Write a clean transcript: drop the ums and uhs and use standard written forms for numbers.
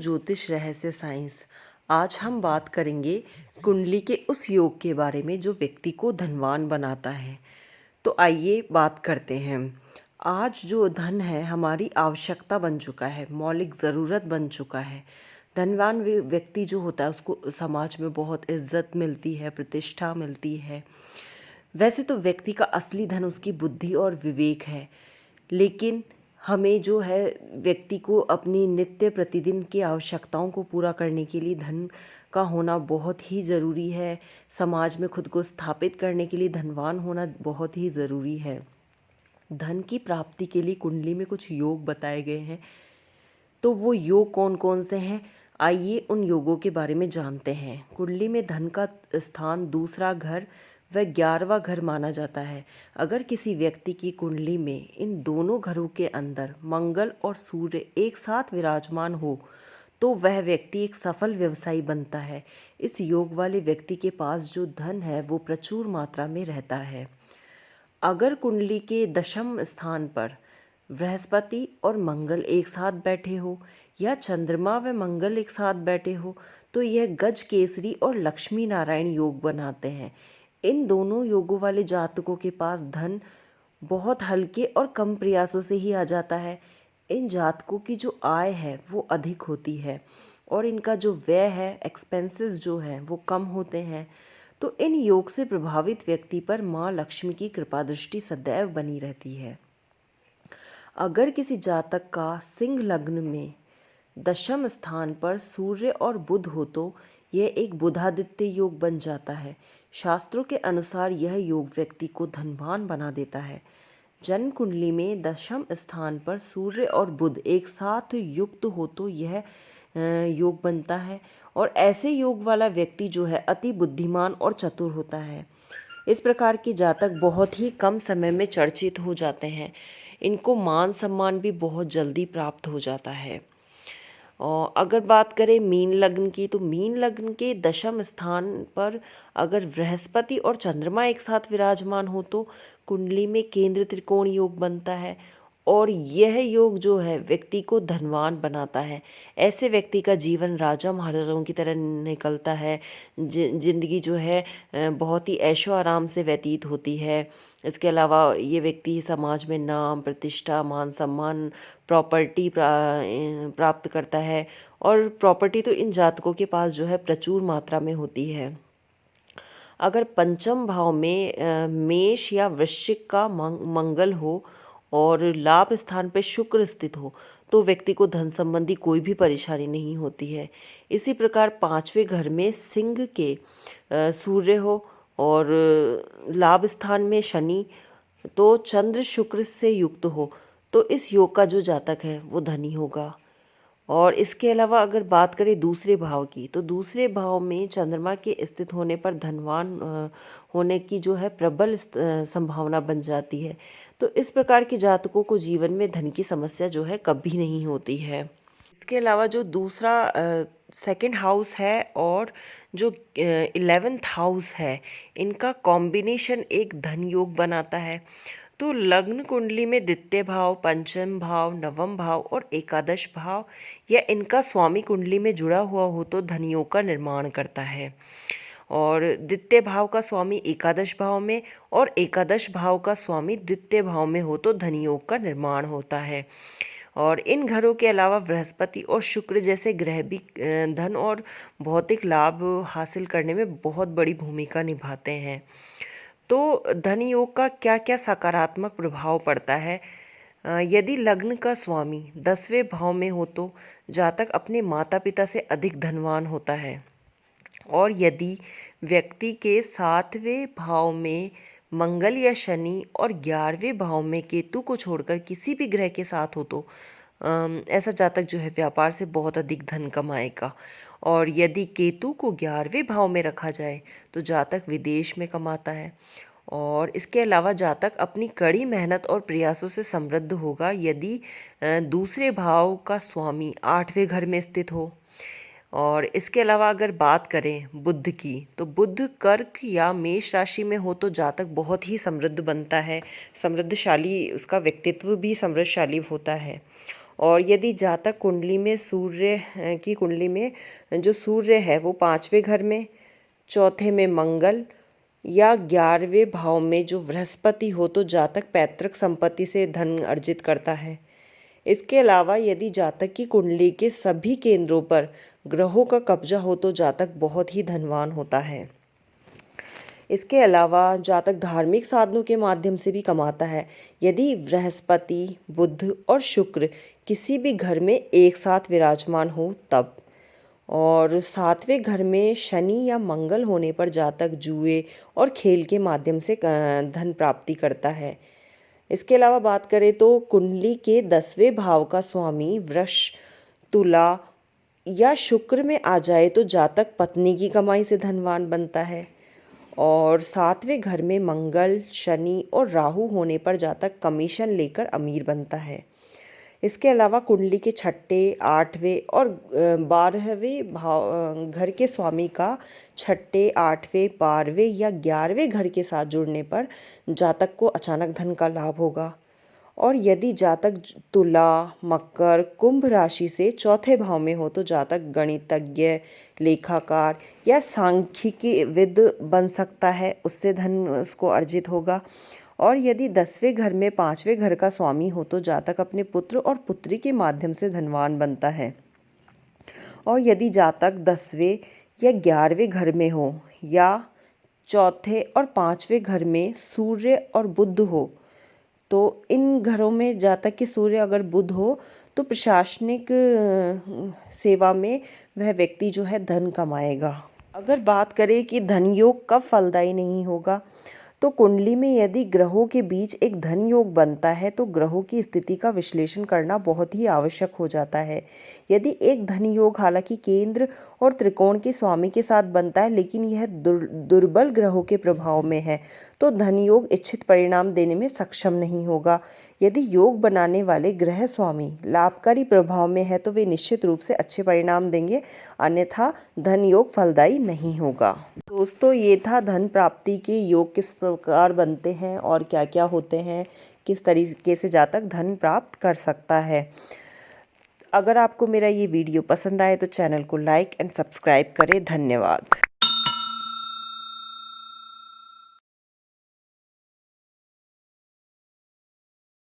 ज्योतिष रहस्य साइंस। आज हम बात करेंगे कुंडली के उस योग के बारे में जो व्यक्ति को धनवान बनाता है। तो आइए बात करते हैं। आज जो धन है हमारी आवश्यकता बन चुका है, मौलिक ज़रूरत बन चुका है। धनवान व्यक्ति जो होता है उसको समाज में बहुत इज्जत मिलती है, प्रतिष्ठा मिलती है। वैसे तो व्यक्ति का असली धन उसकी बुद्धि और विवेक है, लेकिन हमें जो है व्यक्ति को अपनी नित्य प्रतिदिन की आवश्यकताओं को पूरा करने के लिए धन का होना बहुत ही ज़रूरी है। समाज में खुद को स्थापित करने के लिए धनवान होना बहुत ही ज़रूरी है। धन की प्राप्ति के लिए कुंडली में कुछ योग बताए गए हैं। तो वो योग कौन कौन से हैं, आइए उन योगों के बारे में जानते हैं। कुंडली में धन का स्थान दूसरा घर व 11वां घर माना जाता है। अगर किसी व्यक्ति की कुंडली में इन दोनों घरों के अंदर मंगल और सूर्य एक साथ विराजमान हो तो वह व्यक्ति एक सफल व्यवसायी बनता है। इस योग वाले व्यक्ति के पास जो धन है वो प्रचुर मात्रा में रहता है। अगर कुंडली के दशम स्थान पर बृहस्पति और मंगल एक साथ बैठे हो या चंद्रमा व मंगल एक साथ बैठे हो तो यह गज केसरी और लक्ष्मी नारायण योग बनाते हैं। इन दोनों योगों वाले जातकों के पास धन बहुत हल्के और कम प्रयासों से ही आ जाता है। इन जातकों की जो आय है वो अधिक होती है और इनका जो व्यय है, एक्सपेंसेस जो हैं वो कम होते हैं। तो इन योग से प्रभावित व्यक्ति पर माँ लक्ष्मी की कृपा दृष्टि सदैव बनी रहती है। अगर किसी जातक का सिंह लग्न में दशम स्थान पर सूर्य और बुध हो तो यह एक बुधादित्य योग बन जाता है। शास्त्रों के अनुसार यह योग व्यक्ति को धनवान बना देता है। जन्म कुंडली में दशम स्थान पर सूर्य और बुध एक साथ युक्त हो तो यह योग बनता है और ऐसे योग वाला व्यक्ति जो है अति बुद्धिमान और चतुर होता है। इस प्रकार के जातक बहुत ही कम समय में चर्चित हो जाते हैं। इनको मान सम्मान भी बहुत जल्दी प्राप्त हो जाता है। और अगर बात करें मीन लग्न की तो मीन लग्न के दशम स्थान पर अगर बृहस्पति और चंद्रमा एक साथ विराजमान हो तो कुंडली में केंद्र त्रिकोण योग बनता है और यह योग जो है व्यक्ति को धनवान बनाता है। ऐसे व्यक्ति का जीवन राजा महाराजाओं की तरह निकलता है। जिंदगी जो है बहुत ही ऐशो आराम से व्यतीत होती है। इसके अलावा ये व्यक्ति समाज में नाम, प्रतिष्ठा, मान सम्मान, प्रॉपर्टी प्राप्त करता है और प्रॉपर्टी तो इन जातकों के पास जो है प्रचुर मात्रा में होती है। अगर पंचम भाव में मेष या वृश्चिक का मंगल हो और लाभ स्थान पर शुक्र स्थित हो तो व्यक्ति को धन संबंधी कोई भी परेशानी नहीं होती है। इसी प्रकार पांचवें घर में सिंह के सूर्य हो और लाभ स्थान में शनि तो चंद्र शुक्र से युक्त हो तो इस योग का जो जातक है वो धनी होगा। और इसके अलावा अगर बात करें दूसरे भाव की तो दूसरे भाव में चंद्रमा के स्थित होने पर धनवान होने की जो है प्रबल संभावना बन जाती है। तो इस प्रकार के जातकों को जीवन में धन की समस्या जो है कभी नहीं होती है। इसके अलावा जो दूसरा सेकंड हाउस है और जो 11th हाउस है इनका कॉम्बिनेशन एक धन योग बनाता है। तो लग्न कुंडली में द्वितीय भाव, पंचम भाव, नवम भाव और एकादश भाव या इनका स्वामी कुंडली में जुड़ा हुआ हो तो धन योग का निर्माण करता है। और द्वितीय भाव का स्वामी एकादश भाव में और एकादश भाव का स्वामी द्वितीय भाव में हो तो धन योग का निर्माण होता है। और इन घरों के अलावा बृहस्पति और शुक्र जैसे ग्रह भी धन और भौतिक लाभ हासिल करने में बहुत बड़ी भूमिका निभाते हैं। तो धन योग का क्या क्या सकारात्मक प्रभाव पड़ता है। यदि लग्न का स्वामी 10वें भाव में हो तो जातक अपने माता पिता से अधिक धनवान होता है और यदि व्यक्ति के 7वें भाव में मंगल या शनि और 11वें भाव में केतु को छोड़कर किसी भी ग्रह के साथ हो तो ऐसा जातक जो है व्यापार से बहुत अधिक धन कमाएगा। और यदि केतु को 11वें भाव में रखा जाए तो जातक विदेश में कमाता है। और इसके अलावा जातक अपनी कड़ी मेहनत और प्रयासों से समृद्ध होगा यदि दूसरे भाव का स्वामी 8वें घर में स्थित हो। और इसके अलावा अगर बात करें बुध की तो बुध कर्क या मेष राशि में हो तो जातक बहुत ही समृद्ध बनता है, समृद्धशाली, उसका व्यक्तित्व भी समृद्धशाली होता है। और यदि जातक कुंडली में सूर्य की कुंडली में जो सूर्य है वो 5वें घर में, चौथे में मंगल या 11वें भाव में जो बृहस्पति हो तो जातक पैतृक संपत्ति से धन अर्जित करता है। इसके अलावा यदि जातक की कुंडली के सभी केंद्रों पर ग्रहों का कब्जा हो तो जातक बहुत ही धनवान होता है। इसके अलावा जातक धार्मिक साधनों के माध्यम से भी कमाता है। यदि बृहस्पति, बुध और शुक्र किसी भी घर में एक साथ विराजमान हो तब, और 7वें घर में शनि या मंगल होने पर जातक जुए और खेल के माध्यम से धन प्राप्ति करता है। इसके अलावा बात करें तो कुंडली के 10वें भाव का स्वामी वृष, तुला या शुक्र में आ जाए तो जातक पत्नी की कमाई से धनवान बनता है। और 7वें घर में मंगल, शनि और राहु होने पर जातक कमीशन लेकर अमीर बनता है। इसके अलावा कुंडली के 6ठे, 8वें और 12वें भाव घर के स्वामी का 6ठे, 8वें, 12वें या 11वें घर के साथ जुड़ने पर जातक को अचानक धन का लाभ होगा। और यदि जातक तुला, मकर, कुंभ राशि से चौथे भाव में हो तो जातक गणितज्ञ, लेखाकार या सांख्यिकी विद बन सकता है, उससे धन उसको अर्जित होगा। और यदि 10वें घर में 5वें घर का स्वामी हो तो जातक अपने पुत्र और पुत्री के माध्यम से धनवान बनता है। और यदि जातक 10वें या 11वें घर में हो या चौथे और 5वें घर में सूर्य और बुध हो तो इन घरों में जातक के सूर्य अगर बुध हो तो प्रशासनिक सेवा में वह व्यक्ति जो है धन कमाएगा। अगर बात करें कि धन योग कब फलदायी नहीं होगा तो कुंडली में यदि ग्रहों के बीच एक धन योग बनता है तो ग्रहों की स्थिति का विश्लेषण करना बहुत ही आवश्यक हो जाता है। यदि एक धन योग हालांकि केंद्र और त्रिकोण के स्वामी के साथ बनता है लेकिन यह दुर्बल ग्रहों के प्रभाव में है तो धन योग इच्छित परिणाम देने में सक्षम नहीं होगा। यदि योग बनाने वाले ग्रह स्वामी लाभकारी प्रभाव में है तो वे निश्चित रूप से अच्छे परिणाम देंगे, अन्यथा धन योग फलदायी नहीं होगा। दोस्तों, ये था धन प्राप्ति के योग किस प्रकार बनते हैं और क्या क्या होते हैं, किस तरीके से जातक धन प्राप्त कर सकता है। अगर आपको मेरा ये वीडियो पसंद आए तो चैनल को लाइक एंड सब्सक्राइब करें। धन्यवाद।